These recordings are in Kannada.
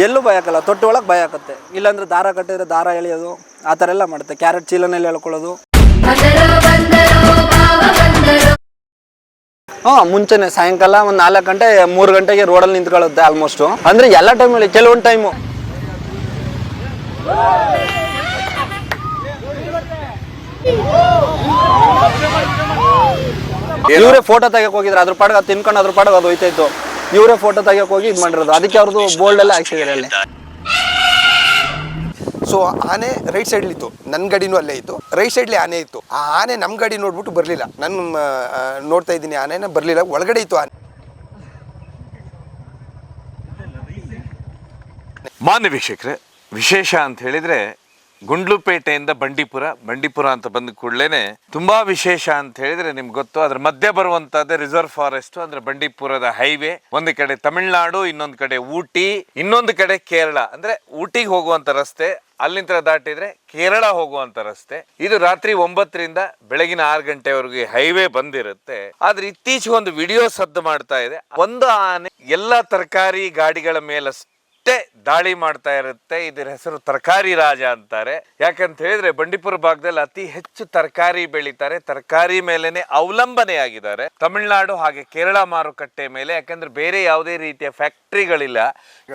ಎಲ್ಲೂ ಭಯ ಹಾಕಲ್ಲ, ತೊಟ್ಟಿ ಒಳಗೆ ಭಯ ಹಾಕುತ್ತೆ. ಇಲ್ಲಾಂದ್ರೆ ದಾರ ಕಟ್ಟಿದ್ರೆ ದಾರ ಎಳೆಯೋದು ಆ ಥರ ಎಲ್ಲ ಮಾಡುತ್ತೆ. ಕ್ಯಾರೆಟ್ ಚೀಲನಲ್ಲಿ ಎಳ್ಕೊಳ್ಳೋದು. ಮುಂಚೆನೆ ಸಾಯಂಕಾಲ ಒಂದು 4 ಗಂಟೆ 3 ಗಂಟೆಗೆ ರೋಡಲ್ಲಿ ನಿಂತ್ಕೊಳ್ಳುತ್ತೆ ಆಲ್ಮೋಸ್ಟು. ಅಂದರೆ ಎಲ್ಲ ಟೈಮಲ್ಲಿ ಕೆಲವೊಂದು ಟೈಮು ಇವರೇ ಫೋಟೋ ತೆಗಿಯಕ್ಕೆ ಹೋಗಿದ್ರು, ಅದ್ರ ಪಾಡಿಗೆ ಅದು ತಿನ್ಕೊಂಡು ಅದ್ರ ಪಾಡಿಗೆ ಅದು ಹೋಯ್ತಾ ಇತ್ತು. ಇವರೇ ಫೋಟೋ ತೆಗಿಯಕ್ಕೆ ಹೋಗಿ ಇದು ಮಾಡಿರೋದು. ಅದಕ್ಕೆ ಅವ್ರದ್ದು ಬೋಲ್ಡ್ ಎಲ್ಲ ಹಾಕ್ಸಿದ್ದಾರೆ ಅಲ್ಲಿ. ಸೊ ಆನೆ ರೈಟ್ ಸೈಡ್ಲಿತ್ತು, ನನ್ನ ಗಾಡಿನೂ ಅಲ್ಲೇ ಇತ್ತು. ರೈಟ್ ಸೈಡ್ಲಿ ಆನೆ ಇತ್ತು. ಆ ಆನೆ ನಮ್ಮ ಗಾಡಿ ನೋಡ್ಬಿಟ್ಟು ಬರಲಿಲ್ಲ. ನಾನು ನೋಡ್ತಾ ಇದ್ದೀನಿ ಆನೆನ, ಬರಲಿಲ್ಲ. ಒಳಗಡೆ ಇತ್ತು ಆನೆ. ಮಾನ್ಯ ವೀಕ್ಷಕರೇ, ವಿಶೇಷ ಅಂತ ಹೇಳಿದ್ರೆ ಗುಂಡ್ಲುಪೇಟೆಯಿಂದ ಬಂಡೀಪುರ ಅಂತ ಬಂದ ಕೂಡಲೇ ತುಂಬಾ ವಿಶೇಷ ಅಂತ ಹೇಳಿದ್ರೆ ನಿಮ್ಗೆ ಗೊತ್ತು, ಅದ್ರ ಮಧ್ಯೆ ಬರುವಂತಹದ್ದೇ ರಿಸರ್ವ್ ಫಾರೆಸ್ಟ್ ಅಂದ್ರೆ ಬಂಡೀಪುರದ ಹೈವೇ. ಒಂದು ಕಡೆ ತಮಿಳ್ನಾಡು, ಇನ್ನೊಂದು ಕಡೆ ಊಟಿ, ಇನ್ನೊಂದು ಕಡೆ ಕೇರಳ. ಅಂದ್ರೆ ಊಟಿಗೆ ಹೋಗುವಂತ ರಸ್ತೆ, ಅಲ್ಲಿಂದ ದಾಟಿದ್ರೆ ಕೇರಳ ಹೋಗುವಂತ ರಸ್ತೆ. ಇದು ರಾತ್ರಿ 9ರಿಂದ ಬೆಳಗಿನ 6 ಗಂಟೆವರೆಗೆ ಹೈವೇ ಬಂದಿರುತ್ತೆ. ಆದ್ರೆ ಇತ್ತೀಚೆಗೆ ಒಂದು ವಿಡಿಯೋ ಸದ್ದು ಮಾಡ್ತಾ ಇದೆ. ಒಂದು ಆನೆ ಎಲ್ಲ ತರಕಾರಿ ಗಾಡಿಗಳ ಮೇಲೆ ದಾಳಿ ಮಾಡ್ತಾ ಇರುತ್ತೆ. ಇದರ ಹೆಸರು ತರಕಾರಿ ರಾಜ ಅಂತಾರೆ. ಯಾಕಂತ ಹೇಳಿದ್ರೆ ಬಂಡೀಪುರ ಭಾಗದಲ್ಲಿ ಅತಿ ಹೆಚ್ಚು ತರಕಾರಿ ಬೆಳೀತಾರೆ, ತರಕಾರಿ ಮೇಲೆನೆ ಅವಲಂಬನೆ ಆಗಿದ್ದಾರೆ. ತಮಿಳ್ನಾಡು ಹಾಗೆ ಕೇರಳ ಮಾರುಕಟ್ಟೆ ಮೇಲೆ, ಯಾಕಂದ್ರೆ ಬೇರೆ ಯಾವುದೇ ರೀತಿಯ ಫ್ಯಾಕ್ಟ್ರಿಗಳಿಲ್ಲ.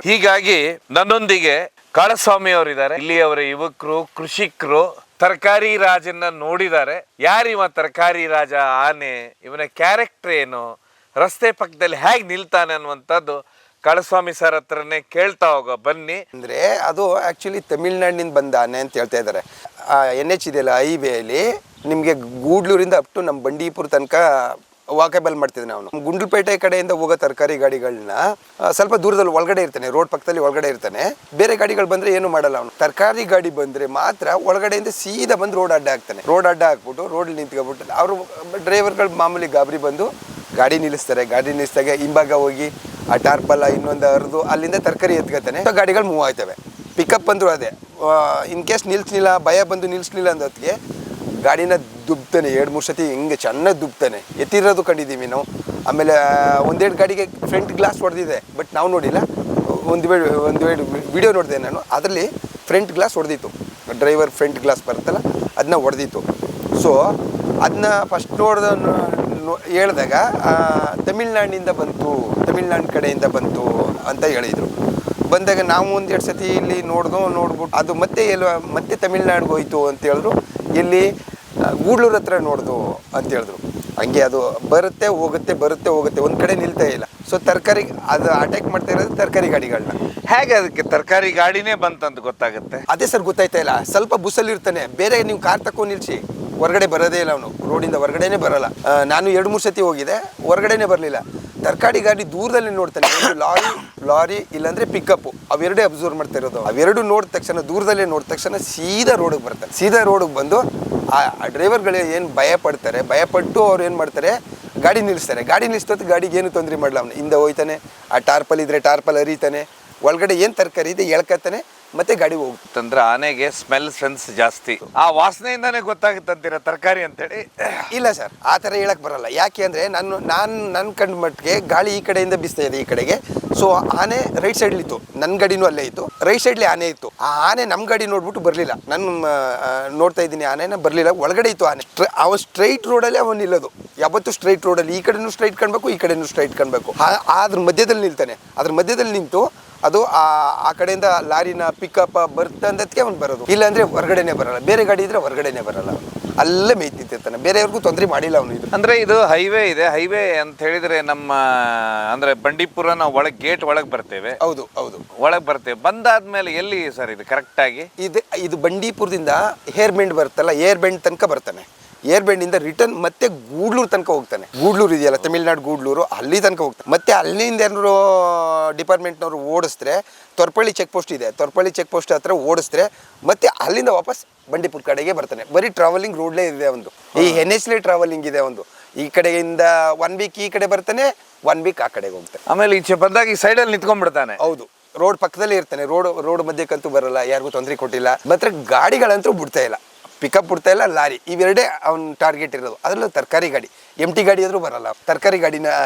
ಹೀಗಾಗಿ ನನ್ನೊಂದಿಗೆ ಕಾಳಸ್ವಾಮಿ ಅವರಿದ್ದಾರೆ. ಇಲ್ಲಿಯವರ ಯುವಕರು, ಕೃಷಿಕರು ತರಕಾರಿ ರಾಜನ್ನ ನೋಡಿದ್ದಾರೆ. ಯಾರಿವ ತರಕಾರಿ ರಾಜ ಆನೆ, ಇವನ ಕ್ಯಾರೆಕ್ಟರ್ ಏನು, ರಸ್ತೆ ಪಕ್ಕದಲ್ಲಿ ಹೇಗೆ ನಿಲ್ತಾನೆ ಅನ್ನುವಂಥದ್ದು ಕಾಳಸ್ವಾಮಿ ಸರ್ ಹತ್ರನೇ ಕೇಳ್ತಾ ಹೋಗೋ ಬನ್ನಿ. ಅಂದರೆ ಅದು ಆ್ಯಕ್ಚುಲಿ ತಮಿಳ್ನಾಡಿನಿಂದ ಬಂದ ಆನೆ ಅಂತ ಹೇಳ್ತಾ ಇದ್ದಾರೆ. NH ಇದೆಯಲ್ಲ ಹೈವೇಲಿ, ನಿಮಗೆ ಗೂಡ್ಲೂರಿಂದ ಅಪ್ ಟು ನಮ್ಮ ಬಂಡೀಪುರ ತನಕ ವಾಕೇಬಲ್ ಮಾಡ್ತಿದ್ದೆ ನಾವು. ಗುಂಡ್ಲುಪೇಟೆ ಕಡೆಯಿಂದ ಹೋಗೋ ತರಕಾರಿ ಗಾಡಿಗಳನ್ನ ಸ್ವಲ್ಪ ದೂರದಲ್ಲಿ ಒಳಗಡೆ ಇರ್ತಾನೆ, ರೋಡ್ ಪಕ್ಕದಲ್ಲಿ ಒಳಗಡೆ ಇರ್ತಾನೆ. ಬೇರೆ ಗಾಡಿಗಳು ಬಂದರೆ ಏನು ಮಾಡಲ್ಲ ಅವನು. ತರಕಾರಿ ಗಾಡಿ ಬಂದರೆ ಮಾತ್ರ ಒಳಗಡೆಯಿಂದ ಸೀದಾ ಬಂದು ರೋಡ್ ಅಡ್ಡ ಹಾಕ್ತಾನೆ. ರೋಡ್ ಅಡ್ಡ ಹಾಕ್ಬಿಟ್ಟು ರೋಡ್ ನಿಂತ್ಕೊಬಿಟ್ಟು ಅವರು ಡ್ರೈವರ್ಗಳು ಮಾಮೂಲಿ ಗಾಬರಿ ಬಂದು ಗಾಡಿ ನಿಲ್ಲಿಸ್ತಾರೆ. ಗಾಡಿ ನಿಲ್ಲಿಸಿದಾಗ ಹಿಂಭಾಗ ಹೋಗಿ ಆ ಟಾರ್ಪಲ್ಲ ಇನ್ನೊಂದು ಹರಿದು ಅಲ್ಲಿಂದ ತರಕಾರಿ ಎತ್ಕೊತಾನೆ. ಗಾಡಿಗಳು ಮೂವ್ ಆಯ್ತವೆ. ಪಿಕಪ್ ಬಂದರು ಅದೇ, ಇನ್ ಕೇಸ್ ನಿಲ್ಲಿಸ್ಲಿಲ್ಲ, ಭಯ ಬಂದು ನಿಲ್ಲಿಸ್ಲಿಲ್ಲ ಅಂದೊತ್ತಿಗೆ ಗಾಡಿನ ದುಬ್ತಾನೆ. 2-3 ಸತಿ ಹಿಂಗೆ ಚೆನ್ನಾಗಿ ದುಬ್ತಾನೆ. ಎತ್ತಿರೋದು ಕಂಡಿದ್ದೀವಿ ನಾವು. ಆಮೇಲೆ 1-2 ಗಾಡಿಗೆ ಫ್ರಂಟ್ ಗ್ಲಾಸ್ ಹೊಡೆದಿದೆ, ಬಟ್ ನಾವು ನೋಡಿಲ್ಲ. ಒಂದು ವಿಡಿಯೋ ನೋಡಿದೆ ನಾನು, ಅದರಲ್ಲಿ ಫ್ರಂಟ್ ಗ್ಲಾಸ್ ಹೊಡೆದಿತ್ತು. ಡ್ರೈವರ್ ಫ್ರಂಟ್ ಗ್ಲಾಸ್ ಬರುತ್ತಲ್ಲ ಅದನ್ನ ಹೊಡೆದಿತ್ತು. ಸೊ ಅದನ್ನ ಫಸ್ಟ್ ಹೇಳಿದಾಗ ತಮಿಳ್ನಾಡಿನಿಂದ ಬಂತು, ತಮಿಳ್ನಾಡು ಕಡೆಯಿಂದ ಬಂತು ಅಂತ ಹೇಳಿದರು. ಬಂದಾಗ ನಾವು 1-2 ಸತಿ ಇಲ್ಲಿ ನೋಡ್ಬಿಟ್ಟು ಅದು ಮತ್ತೆ ತಮಿಳ್ನಾಡಿಗೆ ಹೋಯ್ತು ಅಂತ ಹೇಳಿದ್ರು. ಇಲ್ಲಿ ಗೂಡ್ಲೂರು ಹತ್ರ ನೋಡ್ದು ಅಂತ ಹೇಳಿದ್ರು. ಹಂಗೆ ಅದು ಬರುತ್ತೆ ಹೋಗುತ್ತೆ, ಒಂದು ಕಡೆ ನಿಲ್ತಾ ಇಲ್ಲ. ಸೊ ತರಕಾರಿ ಅದು ಅಟ್ಯಾಕ್ ಮಾಡ್ತಾ ಇರೋದು ತರಕಾರಿ ಗಾಡಿಗಳನ್ನ. ಹೇಗೆ ಅದಕ್ಕೆ ತರಕಾರಿ ಗಾಡಿನೇ ಬಂತಂತ ಗೊತ್ತಾಗುತ್ತೆ? ಅದೇ ಸರ್ ಗೊತ್ತಾಯ್ತಾ ಇಲ್ಲ. ಸ್ವಲ್ಪ ಬುಸ್ಸಲ್ಲಿ ಇರ್ತಾನೆ. ಬೇರೆ ನೀವು ಕಾರ್ ತಕೊಂಡು ನಿಲ್ಸಿ, ಹೊರಗಡೆ ಬರೋದೇ ಇಲ್ಲ ಅವನು. ರೋಡಿಂದ ಹೊರಗಡೆನೇ ಬರಲ್ಲ. ನಾನು 2-3 ಸತಿ ಹೋಗಿದೆ, ಹೊರಗಡೆನೇ ಬರಲಿಲ್ಲ. ತರಕಾರಿ ಗಾಡಿ ದೂರದಲ್ಲಿ ನೋಡ್ತಾನೆ. ಲಾರಿ ಇಲ್ಲಾಂದ್ರೆ ಪಿಕಪ್ಪು, ಅವೆರಡೇ ಅಬ್ಸರ್ವ್ ಮಾಡ್ತಾ ಇರೋದು. ಅವೆರಡು ನೋಡಿದ ತಕ್ಷಣ, ದೂರದಲ್ಲೇ ನೋಡಿದ ತಕ್ಷಣ ಸೀದಾ ರೋಡಿಗೆ ಬರ್ತಾನೆ. ಸೀದಾ ರೋಡಿಗೆ ಬಂದು ಆ ಡ್ರೈವರ್ಗಳು ಏನು ಭಯಪಟ್ಟು ಅವ್ರು ಏನು ಮಾಡ್ತಾರೆ, ಗಾಡಿ ನಿಲ್ಲಿಸ್ತಾರೆ. ಗಾಡಿ ನಿಲ್ಲಿಸ್ತೋದು ಗಾಡಿಗೆ ಏನು ತೊಂದರೆ ಮಾಡಲ್ಲ. ಅವನು ಹಿಂದೆ ಹೋಯ್ತಾನೆ, ಆ ಟಾರ್ಪಲ್ ಇದ್ರೆ ಟಾರ್ಪಲ್ ಹರಿತಾನೆ, ಒಳಗಡೆ ಏನು ತರಕಾರಿ ಇದೆ ಎಳ್ಕತ್ತಾನೆ, ಮತ್ತೆ ಗಾಡಿ ಹೋಗ್ತಂದ್ರೆ ಆನೆಗೆ ಸ್ಮೆಲ್ ಸೆನ್ಸ್ ಜಾಸ್ತಿ. ಆ ವಾಸನೆಯಿಂದಾನೇ ಗೊತ್ತಾಗುತ್ತಂತೀರ ತರಕಾರಿ ಅಂತೇಳಿ? ಇಲ್ಲ ಸರ್, ಆ ಥರ ಹೇಳಕ್ ಬರಲ್ಲ. ಯಾಕೆ ಅಂದರೆ ನನ್ನ ಕಂಡ ಮಟ್ಟಿಗೆ ಗಾಳಿ ಈ ಕಡೆಯಿಂದ ಬೀಸ್ತಾ ಇದೆ ಈ ಕಡೆಗೆ. ಸೊ ಆನೆ ರೈಟ್ ಸೈಡ್ಲಿತ್ತು, ನನ್ನ ಗಾಡಿನೂ ಅಲ್ಲೇ ಇತ್ತು. ರೈಟ್ ಸೈಡ್ಲಿ ಆನೆ ಇತ್ತು. ಆ ಆನೆ ನಮ್ಮ ಗಾಡಿ ನೋಡ್ಬಿಟ್ಟು ಬರಲಿಲ್ಲ. ನಾನು ನೋಡ್ತಾ ಇದ್ದೀನಿ ಆನೆನ, ಬರಲಿಲ್ಲ. ಒಳಗಡೆ ಇತ್ತು ಆನೆ. ಅವನು ಸ್ಟ್ರೈಟ್ ರೋಡಲ್ಲಿ ಅವನು ನಿಲ್ಲೋದು. ಯಾವತ್ತು ಸ್ಟ್ರೈಟ್ ರೋಡಲ್ಲಿ ಈ ಕಡೆನೂ ಸ್ಟ್ರೈಟ್ ಕಾಣಬೇಕು, ಈ ಕಡೆನೂ ಸ್ಟ್ರೈಟ್ ಕಾಣಬೇಕು. ಅದ್ರ ಮಧ್ಯದಲ್ಲಿ ನಿಲ್ತಾನೆ. ಅದ್ರ ಮಧ್ಯದಲ್ಲಿ ನಿಂತು ಅದು ಆ ಕಡೆಯಿಂದ ಲಾರಿನ ಪಿಕಪ್ ಬರ್ತಂದಕ್ಕೆ ಅವ್ನು ಬರೋದು. ಇಲ್ಲಾಂದರೆ ಹೊರಗಡೆನೇ ಬರಲ್ಲ. ಬೇರೆ ಗಾಡಿ ಇದ್ರೆ ಹೊರಗಡೆನೇ ಬರಲ್ಲ. ಅಲ್ಲೇ ಮೇಯ್ತಿರ್ತಾನೆ. ಬೇರೆಯವ್ರಿಗೂ ತೊಂದರೆ ಮಾಡಿಲ್ಲ ಅವನು. ಇದು ಅಂದರೆ ಇದು ಹೈವೇ ಇದೆ. ಹೈವೇ ಅಂತ ಹೇಳಿದರೆ ನಮ್ಮ ಅಂದರೆ ಬಂಡೀಪುರ ನಾವು ಗೇಟ್ ಒಳಗೆ ಬರ್ತೇವೆ. ಹೌದು, ಒಳಗೆ ಬರ್ತೇವೆ. ಬಂದಾದ್ಮೇಲೆ ಎಲ್ಲಿ ಸರ್ ಇದು ಕರೆಕ್ಟಾಗಿ? ಇದು ಬಂಡೀಪುರದಿಂದ ಹೇರ್ ಬೆಂಡ್ ಬರುತ್ತಲ್ಲ, ಏರ್ ಬೆಂಡ್ ತನಕ ಬರ್ತಾನೆ. ಏರ್ ಬೆಂಡಿಂದ ರಿಟರ್ನ್ ಮತ್ತೆ ಗೂಡ್ಲೂರು ತನಕ ಹೋಗ್ತಾನೆ. ಗೂಡ್ಲೂರು ಇದೆಯಲ್ಲ, ತಮಿಳ್ನಾಡು ಗೂಡ್ಲೂರು, ಅಲ್ಲಿ ತನಕ ಹೋಗ್ತಾನೆ. ಮತ್ತೆ ಅಲ್ಲಿಂದ ಏನಾದ್ರು ಡಿಪಾರ್ಟ್ಮೆಂಟ್ನವರು ಓಡಿಸಿದ್ರೆ, ತೊರ್ಪಳ್ಳಿ ಚೆಕ್ ಪೋಸ್ಟ್ ಇದೆ, ತೊರ್ಪಳ್ಳಿ ಚೆಕ್ ಪೋಸ್ಟ್ ಹತ್ರ ಓಡಿಸಿದ್ರೆ ಮತ್ತೆ ಅಲ್ಲಿಂದ ವಾಪಸ್ ಬಂಡೀಪುರ ಕಡೆಗೆ ಬರ್ತಾನೆ. ಬರೀ ಟ್ರಾವೆಲಿಂಗ್ ರೋಡ್ಲೇ ಇದೆ ಒಂದು. ಈ NHಲೇ ಟ್ರಾವೆಲಿಂಗ್ ಇದೆ ಒಂದು. ಈ ಕಡೆಯಿಂದ 1 ವೀಕ್ ಈ ಕಡೆ ಬರ್ತಾನೆ, 1 ವೀಕ್ ಆ ಕಡೆಗೆ ಹೋಗ್ತಾನೆ. ಆಮೇಲೆ ಈಚೆ ಬಂದಾಗ ಈ ಸೈಡಲ್ಲಿ ನಿಂತ್ಕೊಂಡ್ಬಿಡ್ತಾನೆ. ಹೌದು, ರೋಡ್ ಪಕ್ಕದಲ್ಲೇ ಇರ್ತಾನೆ. ರೋಡ್ ಮಧ್ಯಕ್ಕಂತೂ ಬರಲ್ಲ, ಯಾರಿಗೂ ತೊಂದರೆ ಕೊಟ್ಟಿಲ್ಲ. ಮಾತ್ರ ಗಾಡಿಗಳಂತೂ ಬಿಡ್ತಾ ಇಲ್ಲ, ಪಿಕಪ್ ಬಿಡ್ತಾ ಇಲ್ಲ. ಲಾರಿ ಇವೆರಡೇ ಅವ್ನ ಟಾರ್ಗೆಟ್ ಇರೋದು. ಅದರಲ್ಲೂ ತರಕಾರಿ ಗಾಡಿ, MT ಗಾಡಿ ಆದರೂ ಬರಲ್ಲ. ತರಕಾರಿ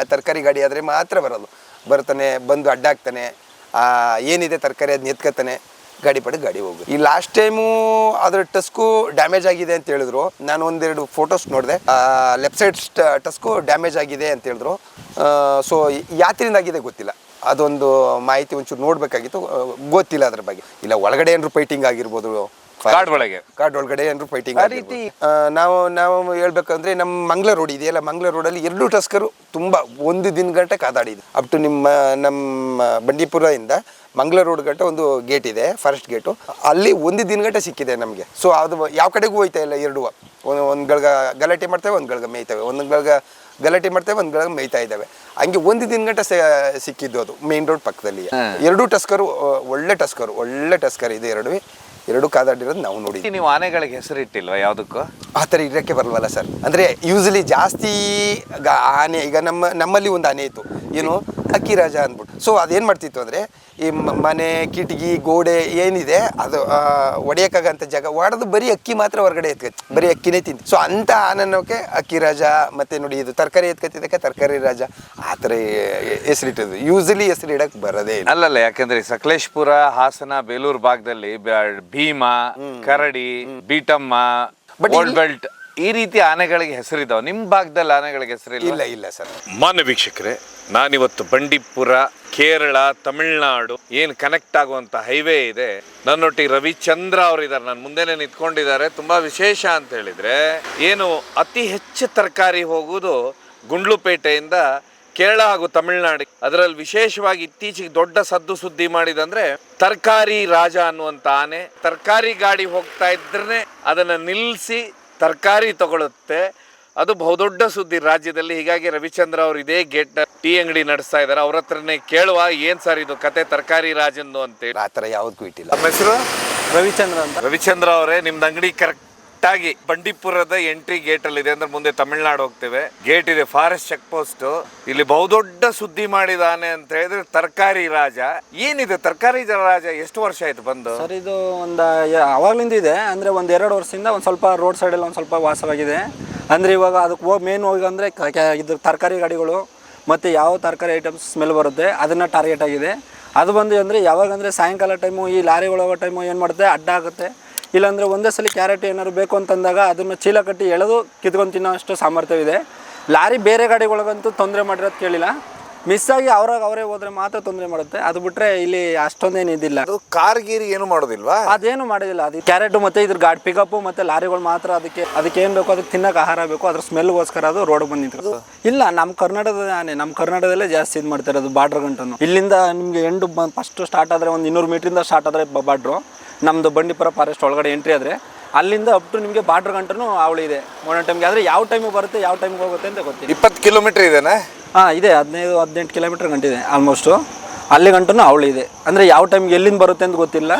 ಗಾಡಿ ಆದರೆ ಮಾತ್ರ ಬರೋದು. ಬರ್ತಾನೆ, ಬಂದು ಅಡ್ಡ ಹಾಕ್ತಾನೆ. ಏನಿದೆ ತರಕಾರಿ ಅದನ್ನ ಎತ್ಕತ್ತಾನೆ, ಗಾಡಿ ಪಡೆ ಗಾಡಿ ಹೋಗುತ್ತೆ. ಈ ಲಾಸ್ಟ್ ಟೈಮು ಅದ್ರ ಟಸ್ಕು ಡ್ಯಾಮೇಜ್ ಆಗಿದೆ ಅಂತ ಹೇಳಿದ್ರು. ನಾನು ಒಂದೆರಡು ಫೋಟೋಸ್ ನೋಡಿದೆ, ಲೆಫ್ಟ್ ಸೈಡ್ ಟಸ್ಕು ಡ್ಯಾಮೇಜ್ ಆಗಿದೆ ಅಂತ ಹೇಳಿದ್ರು. ಸೊ ಯಾತ್ರಿಂದ ಆಗಿದೆ ಗೊತ್ತಿಲ್ಲ, ಅದೊಂದು ಮಾಹಿತಿ ಒಂಚೂರು ನೋಡಬೇಕಾಗಿತ್ತು, ಗೊತ್ತಿಲ್ಲ ಅದ್ರ ಬಗ್ಗೆ. ಇಲ್ಲ ಒಳಗಡೆ ಏನಾದ್ರು ಫೈಟಿಂಗ್ ಆಗಿರ್ಬೋದು, ಕಾಡ್ ಒಳಗಡೆ ಏನಾದ್ರು ಫೈಟಿಂಗ್ ಆ ರೀತಿ. ನಾವು ಹೇಳ್ಬೇಕಂದ್ರೆ ನಮ್ಮ ಮಂಗ್ಲ ರೋಡ್ ಇದೆಯಲ್ಲ, ಮಂಗ್ಲ ರೋಡಲ್ಲಿ 2 ಟಸ್ಕರು ತುಂಬ 1 ದಿನ ಗಂಟೆ ಕಾದಾಡಿದ್ದು. ಅಪ್ ಟು ನಮ್ಮ ಬಂಡೀಪುರದಿಂದ ಮಂಗ್ಲ ರೋಡ್ ಗಂಟೆ ಒಂದು ಗೇಟ್ ಇದೆ, ಫಾರೆಸ್ಟ್ ಗೇಟು, ಅಲ್ಲಿ 1 ದಿನ ಗಂಟೆ ಸಿಕ್ಕಿದೆ ನಮಗೆ. ಸೊ ಅದು ಯಾವ ಕಡೆಗೂ ಹೋಯ್ತಾ ಇಲ್ಲ. ಎರಡು ಒಂದು ಗಳಿಗೆ ಗಲಾಟೆ ಮಾಡ್ತೇವೆ, ಒಂದು ಗಳಿಗೆ ಮೇಯ್ತವೆ, ಒಂದು ಗಳಿಗೆ ಗಲಾಟೆ ಮಾಡ್ತೇವೆ, ಒಂದು ಗಳಿಗೆ ಮೇಯ್ತಾ ಇದ್ದಾವೆ. ಹಂಗೆ 1 ದಿನ ಗಂಟೆ ಸಿಕ್ಕಿದ್ದು ಅದು ಮೇನ್ ರೋಡ್ ಪಕ್ಕದಲ್ಲಿ. 2 ಟಸ್ಕರು ಒಳ್ಳೆ ಟಸ್ಕರ್ ಇದೆ, ಎರಡು ಕಾದಾಡಿರೋದು ನಾವು ನೋಡಿದ್ವಿ. ನೀವು ಆನೆಗಳಿಗೆ ಹೆಸರಿಟ್ಟಿಲ್ವಾ ಯಾವುದಕ್ಕೂ? ಆ ಥರ ಇರೋಕ್ಕೆ ಬರಲ್ವಲ್ಲ ಸರ್. ಅಂದರೆ ಯೂಸಲಿ ಜಾಸ್ತಿ ಆನೆ, ಈಗ ನಮ್ಮಲ್ಲಿ ಒಂದು ಆನೆ ಇತ್ತು, ಏನು ಅಕ್ಕಿರಾಜ ಅಂದ್ಬಿಟ್ಟು. ಸೊ ಅದೇನು ಮಾಡ್ತಿತ್ತು ಅಂದರೆ ಈ ಮನೆ ಕಿಟಕಿ ಗೋಡೆ ಏನಿದೆ ಅದು ಒಡೆಯೋಕ್ಕಾಗಂಥ ಜಾಗ ಒಡೆದು ಬರೀ ಅಕ್ಕಿ ಮಾತ್ರ ಹೊರಗಡೆ ಎತ್ಕತಿ, ಬರೀ ಅಕ್ಕಿನೇ ತಿಂತು. ಸೊ ಅಂಥ ಆನನ್ನೋಕೆ ಅಕ್ಕಿರಾಜ, ಮತ್ತು ನೋಡಿ ಇದು ತರಕಾರಿ ಎತ್ಕತ್ತಿದ್ದಕ್ಕೆ ತರಕಾರಿ ರಾಜ, ಆ ಥರ ಹೆಸರಿಟ್ಟದು. ಯೂಸಲಿ ಹೆಸರು ಇಡಕ್ಕೆ ಬರೋದೇ ಇಲ್ಲ. ಅಲ್ಲಲ್ಲ, ಯಾಕಂದ್ರೆ ಸಕಲೇಶ್ಪುರ, ಹಾಸನ, ಬೇಲೂರು ಭಾಗದಲ್ಲಿ ಭೀಮಾ, ಕರಡಿ, ಬೀಟಮ್ಮ, ಓಲ್ಡ್ ಬೆಲ್ಟ್ ಈ ರೀತಿ ಆನೆಗಳಿಗೆ ಹೆಸರಿದಾವೆ. ನಿಮ್ಮ ಭಾಗದಲ್ಲಿ ಆನೆಗಳಿಗೆ ಹೆಸರಿಲ್ಲ? ಇಲ್ಲ ಸರ್. ಮಾನ್ಯ ವೀಕ್ಷಕರೇ, ನಾನಿವತ್ತು ಬಂಡೀಪುರ, ಕೇರಳ, ತಮಿಳ್ನಾಡು ಏನು ಕನೆಕ್ಟ್ ಆಗುವಂತ ಹೈವೇ ಇದೆ, ನನ್ನೊಟ್ಟಿಗೆ ರವಿಚಂದ್ರ ಅವರಿದ್ದಾರೆ, ನನ್ನ ಮುಂದೆನೆ ನಿಂತ್ಕೊಂಡಿದ್ದಾರೆ. ತುಂಬಾ ವಿಶೇಷ ಅಂತ ಹೇಳಿದ್ರೆ, ಏನು ಅತಿ ಹೆಚ್ಚು ತರಕಾರಿ ಹೋಗುವುದು ಗುಂಡ್ಲುಪೇಟೆಯಿಂದ ಕೇರಳ ಹಾಗೂ ತಮಿಳ್ನಾಡು. ಅದರಲ್ಲಿ ವಿಶೇಷವಾಗಿ ಇತ್ತೀಚೆಗೆ ದೊಡ್ಡ ಸದ್ದು ಸುದ್ದಿ ಮಾಡಿದಂದ್ರೆ ತರಕಾರಿ ರಾಜ ಅನ್ನುವಂತ ಆನೆ. ತರಕಾರಿ ಗಾಡಿ ಹೋಗ್ತಾ ಇದ್ರೆ ಅದನ್ನ ನಿಲ್ಲಿಸಿ ತರಕಾರಿ ತಗೊಳುತ್ತೆ. ಅದು ಬಹುದೊಡ್ಡ ಸುದ್ದಿ ರಾಜ್ಯದಲ್ಲಿ. ಹೀಗಾಗಿ ರವಿಚಂದ್ರ ಅವರು ಇದೇ ಗೇಟ್ ಟೀ ಅಂಗಡಿ ನಡೆಸ್ತಾ ಇದ್ದಾರೆ. ಅವ್ರ ಹತ್ರನೇ ಕೇಳುವ, ಏನ್ ಸರ್ ಇದು ಕತೆ ತರಕಾರಿ ರಾಜಂದು ಅಂತೇಳಿ. ಆ ಥರ ಯಾವುದಕ್ಕೂ ಇಟ್ಟಿಲ್ಲ. ನಮ್ಮ ಹೆಸರು ರವಿಚಂದ್ರ ಅಂತ. ರವಿಚಂದ್ರ ಅವರೇ, ನಿಮ್ದು ಅಂಗಡಿ ಕರೆಕ್ಟ್ ಆಗಿ ಬಂಡೀಪುರದ ಎಂಟ್ರಿ ಗೇಟ್ ಅಲ್ಲಿ ಇದೆ. ಅಂದ್ರೆ ಮುಂದೆ ತಮಿಳ್ನಾಡು ಹೋಗ್ತೇವೆ, ಗೇಟ್ ಇದೆ, ಫಾರೆಸ್ಟ್ ಚೆಕ್ ಪೋಸ್ಟ್. ಇಲ್ಲಿ ಬಹುದೊಡ್ಡ ಸುದ್ದಿ ಮಾಡಿದಾನೆ ಅಂತ ಹೇಳಿದ್ರೆ ತರಕಾರಿ ರಾಜ. ಏನಿದೆ ತರಕಾರಿ ರಾಜ? ಎಷ್ಟು ವರ್ಷ ಆಯ್ತು ಬಂದು? ಸರ್ ಇದು ಅವಾಗ್ಲಿಂದ ಇದೆ. ಅಂದ್ರೆ 1-2 ವರ್ಷದಿಂದ ಒಂದು ಸ್ವಲ್ಪ ರೋಡ್ ಸೈಡಲ್ಲಿ ಒಂದು ಸ್ವಲ್ಪ ವಾಸವಾಗಿದೆ. ಅಂದ್ರೆ ಇವಾಗ ಅದಕ್ಕೆ ಮೇನ್ ಹೋಗಿ ಅಂದ್ರೆ ಇದು ತರಕಾರಿ ಗಾಡಿಗಳು ಮತ್ತು ಯಾವ ತರಕಾರಿ ಐಟಮ್ಸ್ ಸ್ಮೆಲ್ ಬರುತ್ತೆ ಅದನ್ನು ಟಾರ್ಗೆಟ್ ಆಗಿದೆ. ಅದು ಬಂದು ಅಂದರೆ ಯಾವಾಗಂದರೆ ಸಾಯಂಕಾಲ ಟೈಮು ಈ ಲಾರಿಗಳು ಹೋಗೋ ಟೈಮು ಏನು ಮಾಡುತ್ತೆ, ಅಡ್ಡ ಆಗುತ್ತೆ. ಇಲ್ಲಾಂದರೆ ಒಂದೇ ಸಲ ಕ್ಯಾರೆಟ್ ಏನಾದ್ರು ಬೇಕು ಅಂತಂದಾಗ ಅದನ್ನು ಚೀಲ ಕಟ್ಟಿ ಎಳೆದು ಕಿತ್ಕೊಂಡು ತಿನ್ನೋ ಅಷ್ಟು ಸಾಮರ್ಥ್ಯವಿದೆ. ಲಾರಿ ಬೇರೆ ಗಾಡಿಗಳಿಗಂತೂ ತೊಂದರೆ ಮಾಡಿರೋದು ಕೇಳಿಲ್ಲ. ಮಿಸ್ ಆಗಿ ಅವರೇ ಹೋದ್ರೆ ಮಾತ್ರ ತೊಂದರೆ ಮಾಡುತ್ತೆ. ಅದು ಬಿಟ್ಟರೆ ಇಲ್ಲಿ ಅಷ್ಟೊಂದೇನು ಇದಿಲ್ಲ. ಅದು ಕಾರ್ ಗೀರ್ ಏನು ಮಾಡೋದಿಲ್ವಾ? ಅದೇನು ಮಾಡೋದಿಲ್ಲ. ಅದು ಕ್ಯಾರೆಟು ಮತ್ತು ಇದ್ರ ಗಾಡಿ ಪಿಕಪ್ಪು ಮತ್ತು ಲಾರಿಗಳು ಮಾತ್ರ ಅದಕ್ಕೆ ಏನು ಬೇಕು, ಅದಕ್ಕೆ ತಿನ್ನೋಕೆ ಆಹಾರ ಬೇಕು, ಅದ್ರ ಸ್ಮೆಲ್ಗೋಸ್ಕರ ಅದು ರೋಡ್ ಬಂದಿತ್ತು. ಇಲ್ಲ, ನಮ್ಮ ಕರ್ನಾಟಕದ ಆನೆ, ನಮ್ಮ ಕರ್ನಾಟಕದಲ್ಲೇ ಜಾಸ್ತಿ ಇದು ಮಾಡ್ತಾರೆ. ಅದು ಬಾರ್ಡ್ರ್ ಗಂಟನ್ನು ಇಲ್ಲಿಂದ ನಿಮಗೆ ಎಂಡು ಫಸ್ಟ್ ಸ್ಟಾರ್ಟ್ ಆದರೆ ಒಂದು 200 ಮೀಟ್ರಿಂದ ಸ್ಟಾರ್ಟ್ ಆದರೆ ಬಾರ್ಡ್ರು. ನಮ್ಮದು ಬಂಡೀಪುರ ಫಾರೆಸ್ಟ್ ಒಳಗಡೆ ಎಂಟ್ರಿ ಆದರೆ ಅಲ್ಲಿಂದ ಅಪ್ ಟು ನಿಮಗೆ ಬಾರ್ಡ್ರ್ ಗಂಟನು ಅವಳಿ ಇದೆ. ಒಂದೊಂದು ಟೈಮ್ಗೆ ಆದರೆ ಯಾವ ಟೈಮಿಗೆ ಬರುತ್ತೆ, ಯಾವ ಟೈಮಿಗೆ ಹೋಗುತ್ತೆ ಅಂತ ಗೊತ್ತಿಲ್ಲ. 20 ಕಿಲೋಮೀಟರ್ ಇದೆನಾ? ಹಾಂ ಇದೆ, 15-18 ಕಿಲೋಮೀಟರ್ ಗಂಟಿದೆ ಆಲ್ಮೋಸ್ಟು. ಅಲ್ಲಿ ಗಂಟನು ಅವಳಿ ಇದೆ. ಅಂದರೆ ಯಾವ ಟೈಮ್ಗೆ ಎಲ್ಲಿಂದ ಬರುತ್ತೆ ಅಂತ ಗೊತ್ತಿಲ್ಲ.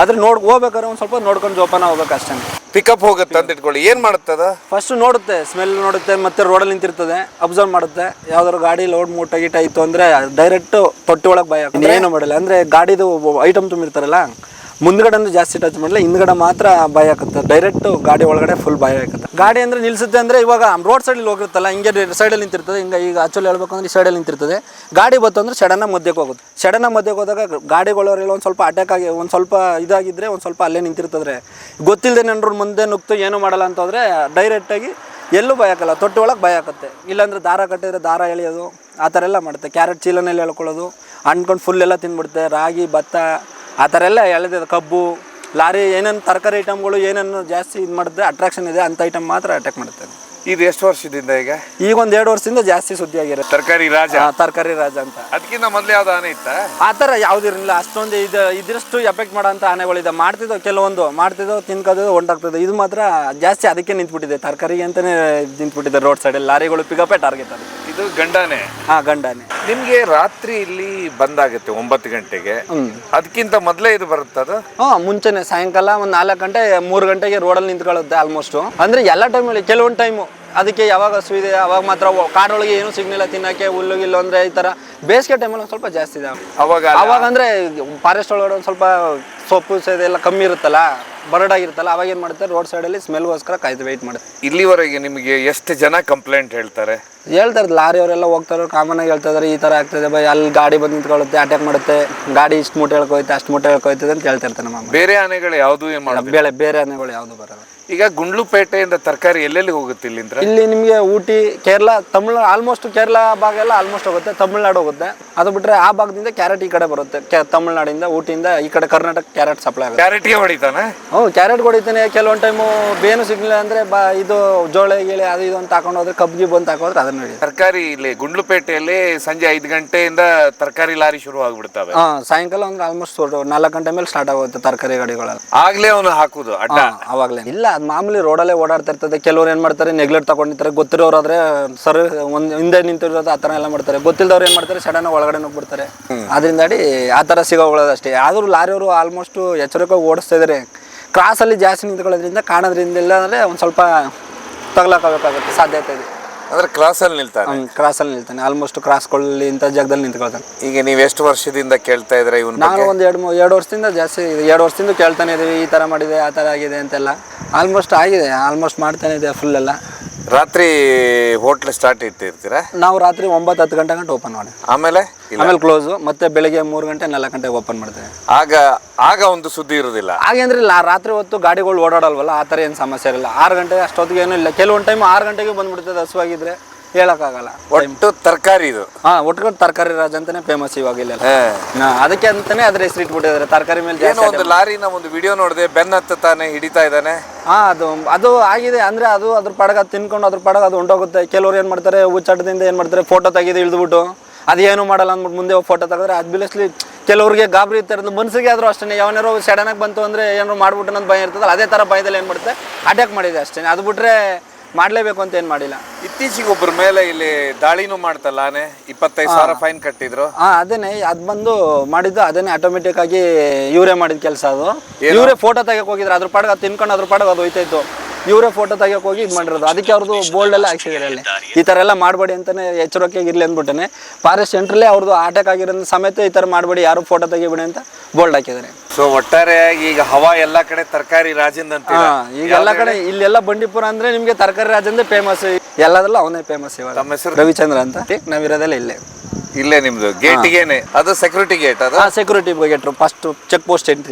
ಆದರೆ ಹೋಗ್ಬೇಕಾದ್ರೆ ಒಂದು ಸ್ವಲ್ಪ ನೋಡ್ಕೊಂಡು ಜೋಪಾನ ಹೋಗ್ಬೇಕು ಅಷ್ಟೇ. ಪಿಕಪ್ ಹೋಗುತ್ತೆ ಅಂತ ಇಟ್ಕೊಳ್ಳಿ, ಏನು ಮಾಡುತ್ತದ? ಫಸ್ಟ್ ನೋಡುತ್ತೆ, ಸ್ಮೆಲ್ ನೋಡುತ್ತೆ, ಮತ್ತು ರೋಡಲ್ಲಿ ನಿಂತಿರ್ತದೆ, ಅಬ್ಸರ್ವ್ ಮಾಡುತ್ತೆ. ಯಾವ್ದಾದ್ರು ಗಾಡಿ ಲೋಡ್ ಮೂಟ ಗೀಟ ಇತ್ತು ಅಂದರೆ ಡೈರೆಕ್ಟ್ ತೊಟ್ಟಿ ಒಳಗೆ ಭಯ ಏನು ಮಾಡಿಲ್ಲ. ಅಂದರೆ ಗಾಡಿದು ಐಟಮ್ ತುಂಬಿರ್ತಾರಲ್ಲ, ಮುಂದ್ಗಡೆ ಅಂದ್ರೆ ಜಾಸ್ತಿ ಟಚ್ ಮಾಡಲ್ಲ, ಹಿಂದ್ಗಡೆ ಮಾತ್ರ ಭಯ ಆಗುತ್ತೆ. ಡೈರೆಕ್ಟ್ ಗಾಡಿ ಒಳಗಡೆ ಫುಲ್ ಭಯ ಆಗುತ್ತೆ. ಗಾಡಿ ಅಂದರೆ ನಿಲ್ಸುತ್ತೆ ಅಂದರೆ ಇವಾಗ ರೋಡ್ ಸೈಡಲ್ಲಿ ಹೋಗಿರುತ್ತಲ್ಲ, ಹಿಂಗೆ ಸೈಡಲ್ಲಿ ನಿಂತಿರ್ತದೆ. ಹಿಂಗೆ ಈಗ ಆಕ್ಚುಲಿ ಹೇಳ್ಬೇಕಂದ್ರೆ ಈ ಸೈಡಲ್ಲಿ ನಿಂತಿರ್ತದೆ. ಗಾಡಿ ಬಂತು ಅಂದರೆ ಸಡನ್ನ ಮಧ್ಯಕ್ಕೆ ಹೋಗುತ್ತೆ. ಸಡನ್ನ ಮಧ್ಯಕ್ಕೆ ಹೋದಾಗ ಗಾಡಿಗಳವರೆಲ್ಲ ಒಂದು ಸ್ವಲ್ಪ ಅಟ್ಯಾಕ್ ಆಗಿ ಒಂದು ಸ್ವಲ್ಪ ಇದಾಗಿದ್ದರೆ ಒಂದು ಸ್ವಲ್ಪ ಅಲ್ಲೇ ನಿಂತಿರ್ತದ್ರೆ, ಗೊತ್ತಿಲ್ಲದೆ ನನ್ನರು ಮುಂದೆ ನುಗ್ತು ಏನೂ ಮಾಡಲ್ಲ ಅಂತಂದರೆ ಡೈರೆಕ್ಟಾಗಿ ಎಲ್ಲೂ ಭಯ ಆಗಲ್ಲ, ತೊಟ್ಟಿ ಒಳಗೆ ಭಯ ಆಗುತ್ತೆ. ಇಲ್ಲಾಂದರೆ ದಾರ ಕಟ್ಟಿದ್ರೆ ದಾರ ಎಳೆಯೋದು ಆ ಥರ ಎಲ್ಲ ಮಾಡುತ್ತೆ. ಕ್ಯಾರೆಟ್ ಚೀಲನಲ್ಲಿ ಎಳ್ಕೊಳ್ಳೋದು, ಅಂದ್ಕೊಂಡು ಫುಲ್ ಎಲ್ಲ ತಿಂದ್ಬಿಡುತ್ತೆ. ರಾಗಿ, ಭತ್ತ ಆ ಥರ ಎಲ್ಲ ಎಳೆದಿದೆ. ಕಬ್ಬು, ಲಾರಿ, ಏನೇನು ತರಕಾರಿ ಐಟಮ್ಗಳು ಏನೇನು ಜಾಸ್ತಿ ಇದು ಮಾಡುತ್ತೆ, ಅಟ್ರಾಕ್ಷನ್ ಇದೆ ಅಂಥ ಐಟಮ್ ಮಾತ್ರ ಅಟ್ಯಾಕ್ ಮಾಡುತ್ತೆ. ಇದು ಎಷ್ಟು ವರ್ಷದಿಂದ ಈಗ ಒಂದು 2 ವರ್ಷದಿಂದ ಜಾಸ್ತಿ ಸುದ್ದಿ ಆಗಿರುತ್ತೆ ತರಕಾರಿ ರಾಜ. ತರಕಾರಿ ರಾಜ ಅಂತ. ಅದಕ್ಕಿಂತ ಮೊದಲು ಯಾವ್ದು ಆನೆ ಇತ್ತ? ಆ ಥರ ಯಾವುದಿರಲಿಲ್ಲ. ಅಷ್ಟೊಂದು ಇದ್ರಷ್ಟು ಎಫೆಕ್ಟ್ ಮಾಡೋಂಥ ಆನೆಗಳಿದೆ. ಮಾಡ್ತಿದ್ದೋ ಕೆಲವೊಂದು, ಮಾಡ್ತಿದ್ದೋ ತಿನ್ಕೋದು ಹೊಂಟಾಗ್ತದೆ. ಇದು ಮಾತ್ರ ಜಾಸ್ತಿ ಅದಕ್ಕೆ ನಿಂತ್ಬಿಟ್ಟಿದೆ, ತರಕಾರಿಗೆ ಅಂತಲೇ ನಿಂತ್ಬಿಟ್ಟಿದೆ ರೋಡ್ ಸೈಡಲ್ಲಿ. ಲಾರಿಗಳು ಪಿಕಪ್ಪೇ ಟಾರ್ಗೆಟ್ ಅದು. ಇದು ಗಂಡಾನೆ? ಹಾಂ, ಗಂಡಾನೆ. ನಿಮ್ಗೆ ರಾತ್ರಿ ಇಲ್ಲಿ ಬಂದಾಗುತ್ತೆ 9 ಗಂಟೆಗೆ, ಅದಕ್ಕಿಂತ ಮೊದಲೇ ಇದು ಬರುತ್ತೆ ಅದು? ಮುಂಚೆನೆ ಸಾಯಂಕಾಲ ಒಂದು 4 ಗಂಟೆ 3 ಗಂಟೆಗೆ ರೋಡಲ್ಲಿ ನಿಂತ್ಕೊಳ್ಳುತ್ತೆ ಆಲ್ಮೋಸ್ಟ್. ಅಂದರೆ ಎಲ್ಲ ಟೈಮಲ್ಲಿ ಕೆಲವೊಂದು ಟೈಮು ಅದಕ್ಕೆ ಯಾವಾಗ ಹಸು ಇದೆ ಅವಾಗ ಮಾತ್ರ ಕಾಡೊಳಗೆ ಏನೂ ಸಿಗ್ಲಿಲ್ಲ ತಿನ್ನಕ್ಕೆ ಹುಲ್ಲು ಗಿಲ್ಲು ಅಂದರೆ ಈ ಥರ ಬೇಸಿಗೆ ಟೈಮಲ್ಲಿ ಸ್ವಲ್ಪ ಜಾಸ್ತಿ ಇದೆ ಅವಾಗ ಅಂದರೆ ಫಾರೆಸ್ಟ್ ಒಳಗಡೆ ಒಂದು ಸ್ವಲ್ಪ ಸೊಪ್ಪು ಎಲ್ಲ ಕಮ್ಮಿ ಇರುತ್ತಲ್ಲ ಬರಡಾಗಿರುತ್ತಲ್ಲ ಅವಾಗ ಏನು ಮಾಡ್ತಾರೆ ರೋಡ್ ಸೈಡಲ್ಲಿ ಸ್ಮೆಲ್ಗೋಸ್ಕರ ಕಾಯ್ದು ವೆಯ್ಟ್ ಮಾಡುತ್ತೆ. ಇಲ್ಲಿವರೆಗೆ ನಿಮಗೆ ಎಷ್ಟು ಜನ ಕಂಪ್ಲೇಂಟ್ ಹೇಳ್ತಾರೆ? ಹೇಳ್ತಾರೆ ಲಾರಿ ಅವರೆಲ್ಲ ಹೋಗ್ತಾರೆ ಕಾಮನ್ ಆಗಿ ಹೇಳ್ತಾ ಇದಾರೆ ಈ ಥರ ಆಗ್ತದೆ ಬೈ ಅಲ್ಲಿ ಗಾಡಿ ಬಂದು ನಿಂತ್ಕೊಳ್ಳುತ್ತೆ ಅಟ್ಯಾಕ್ ಮಾಡುತ್ತೆ ಗಾಡಿ ಇಷ್ಟು ಮೂಟೆ ಹೇಳ್ಕೊಯ್ತೆ ಅಷ್ಟು ಮೂಟೆ ಹೇಳ್ಕೊಯ್ತದೆ ಅಂತ ಹೇಳ್ತಿರ್ತಾರೆ ನಮ್ಮ ಬೇರೆ ಆನೆಗಳು ಯಾವುದು ಏನು ಮಾಡೋದು? ಬೇರೆ ಆನೆಗಳು ಯಾವುದು ಬರಲ್ಲ. ಈಗ ಗುಂಡ್ಲುಪೇಟೆಯಿಂದ ತರಕಾರಿ ಎಲ್ಲೆಲ್ಲಿ ಹೋಗುತ್ತೆ ಇಲ್ಲಿಂದ? ಇಲ್ಲಿ ನಿಮಗೆ ಊಟಿ ಕೇರಳ ತಮಿಳ್ನಾಡು ಆಲ್ಮೋಸ್ಟ್ ಕೇರಳ ಭಾಗ ಎಲ್ಲ ಆಲ್ಮೋಸ್ಟ್ ಹೋಗುತ್ತೆ, ತಮಿಳ್ನಾಡು ಹೋಗುತ್ತೆ. ಅದು ಬಿಟ್ಟರೆ ಆ ಭಾಗದಿಂದ ಕ್ಯಾರೆಟ್ ಈ ಕಡೆ ಬರುತ್ತೆ, ತಮಿಳ್ನಾಡಿಂದ ಊಟಿಯಿಂದ ಈ ಕಡೆ ಕರ್ನಾಟಕ ಕ್ಯಾರೆಟ್ ಸಪ್ಲೈ ಆಗುತ್ತೆ. ಕ್ಯಾರೆಟ್ಗೆ ಹೊಡಿತಾನೆ? ಹ್ಞೂ ಕ್ಯಾರೆಟ್ ಹೊಡಿತಾನೆ. ಕೆಲವೊಂದು ಟೈಮು ಬೇನು ಸಿಗ್ಲಿಲ್ಲ ಅಂದರೆ ಇದು ಜೋಳ ಗೀಳೆ ಅದು ಇದು ಅಂತ ಹಾಕೊಂಡು ಹೋದ್ರೆ ಕಬ್ಜಿ ಬಂದು ಹಾಕೋದ್ರೆ ಅದನ್ನ ನೋಡಿ. ತರಕಾರಿ ಇಲ್ಲಿ ಗುಂಡ್ಲುಪೇಟೆಯಲ್ಲಿ ಸಂಜೆ 5 ಗಂಟೆಯಿಂದ ತರಕಾರಿ ಲಾರಿ ಶುರು ಆಗ್ಬಿಡ್ತವೆ. ಸಾಯಂಕಾಲ ಅಂದ್ರೆ ಆಲ್ಮೋಸ್ಟ್ 4 ಗಂಟೆ ಮೇಲೆ ಸ್ಟಾರ್ಟ್ ಆಗುತ್ತೆ ತರಕಾರಿ ಗಾಡಿಗಳೆಲ್ಲ. ಆಗ್ಲೇ ಅವನು ಹಾಕುದು ಅಡ್ಡ? ಅವಾಗಲೇ ಇಲ್ಲ, ಅದು ಮಾಮೂಲಿ ರೋಡಲ್ಲೇ ಓಡಾಡ್ತಾ ಇರ್ತದೆ. ಕೆಲವ್ರು ಏನು ಮಾಡ್ತಾರೆ ನೆಗ್ಲೆಕ್ಟ್ ತಗೊಂಡಿರ್ತಾರೆ, ಗೊತ್ತಿರೋರಾದ್ರೆ ಸರ್ ಒಂದು ಹಿಂದೆ ನಿಂತಿರೋದು ಆ ಥರ ಎಲ್ಲ ಮಾಡ್ತಾರೆ. ಗೊತ್ತಿಲ್ಲದವ್ರು ಏನು ಮಾಡ್ತಾರೆ ಸಡನ್ ಒಳಗಡೆ ಹೋಗ್ಬಿಡ್ತಾರೆ. ಅದರಿಂದಾಡಿ ಆ ಥರ ಸಿಗೋಗಳದಷ್ಟೇ. ಆದರೂ ಲಾರಿಯವರು ಆಲ್ಮೋಸ್ಟ್ ಎಚ್ಚರಿಕೆಯಾಗಿ ಓಡಿಸ್ತಾ ಇದ್ದಾರೆ. ಕ್ರಾಸಲ್ಲಿ ಜಾಸ್ತಿ ನಿಂತ್ಕೊಳ್ಳೋದ್ರಿಂದ ಕಾಣೋದ್ರಿಂದ ಇಲ್ಲ ಅಂದರೆ ಒಂದು ಸ್ವಲ್ಪ ತಗಲಾಕಬೇಕಾಗುತ್ತೆ ಸಾಧ್ಯತೆ ಇದೆ. ಅಂದ್ರೆ ಕ್ರಾಸಲ್ಲಿ ನಿಲ್ತಾನೆ? ಕ್ರಾಸಲ್ಲಿ ನಿಲ್ತಾನೆ. ಆಲ್ಮೋಸ್ಟ್ ಕ್ರಾಸ್ಗಳಲ್ಲಿ ಇಂಥ ಜಾಗದಲ್ಲಿ ನಿಂತ್ಕೊಳ್ತಾನೆ. ಈಗ ನೀವು ಎಷ್ಟು ವರ್ಷದಿಂದ ಕೇಳ್ತಾ ಇದ್ರೆ ಇವನು? ನಾನು ಒಂದು 2 ವರ್ಷದಿಂದ ಜಾಸ್ತಿ 2 ವರ್ಷದಿಂದ ಕೇಳ್ತಾನೆ ಇದೀವಿ ಈ ಥರ ಮಾಡಿದೆ ಆ ಥರ ಆಗಿದೆ ಅಂತೆಲ್ಲ. ಆಲ್ಮೋಸ್ಟ್ ಆಗಿದೆ, ಆಲ್ಮೋಸ್ಟ್ ಮಾಡ್ತಾನೆ ಇದೆ ಫುಲ್ ಎಲ್ಲ. ರಾತ್ರಿ ಹೋಟ್ಲ್ ಸ್ಟಾರ್ಟ್ ಇರ್ತೀರಾ? ನಾವು ರಾತ್ರಿ 9-10 ಗಂಟೆ ಓಪನ್ ಮಾಡಿ ಆಮೇಲೆ ಕ್ಲೋಸು. ಮತ್ತೆ ಬೆಳಿಗ್ಗೆ 3 ಗಂಟೆ 4 ಗಂಟೆಗೆ ಓಪನ್ ಮಾಡ್ತೇವೆ. ಆಗ ಒಂದು ಸುದ್ದಿ ಇರೋದಿಲ್ಲ ಹಾಗೆ ಅಂದ್ರೆ ರಾತ್ರಿ ಹೊತ್ತು ಗಾಡಿಗಳು ಓಡಾಡಲ್ವಲ್ಲ, ಆ ಥರ ಏನು ಸಮಸ್ಯೆ ಇರಲ್ಲ. 6 ಗಂಟೆ ಅಷ್ಟೊತ್ತಿಗೆ ಏನೂ ಇಲ್ಲ. ಕೆಲವೊಂದು ಟೈಮ್ 6 ಗಂಟೆಗೆ ಬಂದ್ಬಿಡ್ತದೆ ಹಸುವಾಗಿದ್ರೆ, ಹೇಳೋಕ್ಕಾಗಲ್ಲ. ಒಟ್ಟು ತರಕಾರಿ ಇದು? ಒಟ್ಟು ತರಕಾರಿ ರಾಜ ಅಂತಾನೆ ಫೇಮಸ್ ಇವಾಗ ಇಲ್ಲ. ಅದಕ್ಕೆ ಅಂತಾನೆ ಅದ್ರ ಹೆಸರು ಇಟ್ಬಿಟ್ಟಿದ್ದಾರೆ ತರಕಾರಿ ಮೇಲೆ. ಏನೋ ಒಂದು ಲಾರಿನ ಒಂದು ವಿಡಿಯೋ ನೋಡಿದೆ, ಬೆನ್ನ ಹತ್ತಾನೆ ಹಿಡಿತಾ ಇದ್ದಾನೆ. ಅದು ಆಗಿದೆ ಅಂದ್ರೆ ಅದು ಅದ್ರ ಪಾಡಗ ತಿನ್ಕೊಂಡು ಅದ್ರ ಪಾಡಗ ಅದು ಹೊಂಟೋಗುತ್ತೆ. ಕೆಲವ್ರು ಏನು ಮಾಡ್ತಾರೆ ಹುಚ್ಚಾಟದಿಂದ ಏನು ಮಾಡ್ತಾರೆ ಫೋಟೋ ತೆಗೆದು ಇಳಿದ್ಬಿಟ್ಟು ಅದೇನು ಮಾಡಲ್ಲ ಅಂದ್ಬಿಟ್ಟು ಮುಂದೆ ಫೋಟೋ ತೆಗೆದ್ರೆ ಅದ್ಬಿಲಿಸ್ಲಿ ಕೆಲವ್ರಿಗೆ ಗಾಬರಿ ಇರ್ತಾರೆ. ಮನಸ್ಸಿಗೆ ಆದರೂ ಅಷ್ಟೇ ಯಾವನಾರು ಸಡನ್ನಾಗಿ ಬಂತು ಅಂದರೆ ಏನಾರು ಮಾಡ್ಬಿಟ್ಟು ಅನ್ನೋದು ಭಯ ಇರ್ತದಲ್ಲ, ಅದೇ ಥರ ಭಯದಲ್ಲಿ ಏನು ಮಾಡುತ್ತೆ ಅಟ್ಯಾಕ್ ಮಾಡಿದೆ ಅಷ್ಟೇ. ಅದು ಬಿಟ್ಟರೆ ಮಾಡಲೇಬೇಕು ಅಂತ ಏನು ಮಾಡಿಲ್ಲ. ಇತ್ತೀಚೆಗೆ ಒಬ್ಬರ ಮೇಲೆ ಇಲ್ಲಿ ದಾಳಿನೂ ಮಾಡ್ತಲ್ಲ ಆನೆ, 25,000 ಫೈನ್ ಕಟ್ಟಿದ್ರು. ಅದೇನೆ ಅದು ಬಂದು ಮಾಡಿದ್ದು ಅದೇನೆ ಆಟೋಮೆಟಿಕ್ ಆಗಿ ಇವರೇ ಮಾಡಿದ ಕೆಲಸ. ಅದು ಇವರೇ ಫೋಟೋ ತೆಗಿಯಕ್ಕೆ ಹೋಗಿದ್ರು, ಅದ್ರ ಪಾಡಗ ಅದು ತಿನ್ಕೊಂಡು ಅದ್ರ ಪಾಡಗ ಅದು ಹೋಯ್ತಾಯಿತ್ತು. ಇವರೇ ಫೋಟೋ ತೆಗಿಯಕ್ಕೆ ಹೋಗಿ ಇದು ಮಾಡಿರೋದು. ಅದಕ್ಕೆ ಅವ್ರದ್ದು ಬೋಲ್ಡ್ ಎಲ್ಲ ಹಾಕ್ಸಿದ್ದಾರೆ ಅಲ್ಲಿ, ಈ ಥರ ಎಲ್ಲ ಮಾಡಬೇಡಿ ಅಂತಲೇ ಎಚ್ಚರಿಕೆಯಾಗಿ ಇರಲಿ ಅಂದ್ಬಿಟ್ಟೆ. ಫಾರೆಸ್ಟ್ ಸೆಂಟ್ರಲ್ಲೇ ಅವ್ರದ್ದು ಅಟ್ಯಾಕ್ ಆಗಿರೋದು ಸಮೇತ ಈ ಥರ ಮಾಡಬೇಡಿ, ಯಾರು ಫೋಟೋ ತೆಗಿಬೇಡಿ ಅಂತ ಬೋಲ್ಡ್ ಹಾಕಿದ್ದಾರೆ. ಸೊ ಒಟ್ಟಾರೆಯಾಗಿ ಈಗ ಹವಾ ಎಲ್ಲ ಕಡೆ ತರಕಾರಿ ರಾಜಂದ ಅಂತ. ಈಗ ಎಲ್ಲ ಕಡೆ ಇಲ್ಲೆಲ್ಲ ಬಂಡೀಪುರ ಅಂದ್ರೆ ನಿಮಗೆ ತರಕಾರಿ ರಾಜಂದೇ ಫೇಮಸ್, ಎಲ್ಲದರಲ್ಲೂ ಅವನೇ ಫೇಮಸ್. ಇವಾಗ ನಮ್ಮ ಹೆಸರು ರವಿಚಂದ್ರ ಅಂತ. ನಾವಿರೋದೆಲ್ಲ ಇಲ್ಲೇ ನಿಮ್ದು ಗೇಟಿಗೇನೆ? ಅದು ಸೆಕ್ಯೂರಿಟಿ ಗೇಟ್? ಅದು security gate, first check post entry.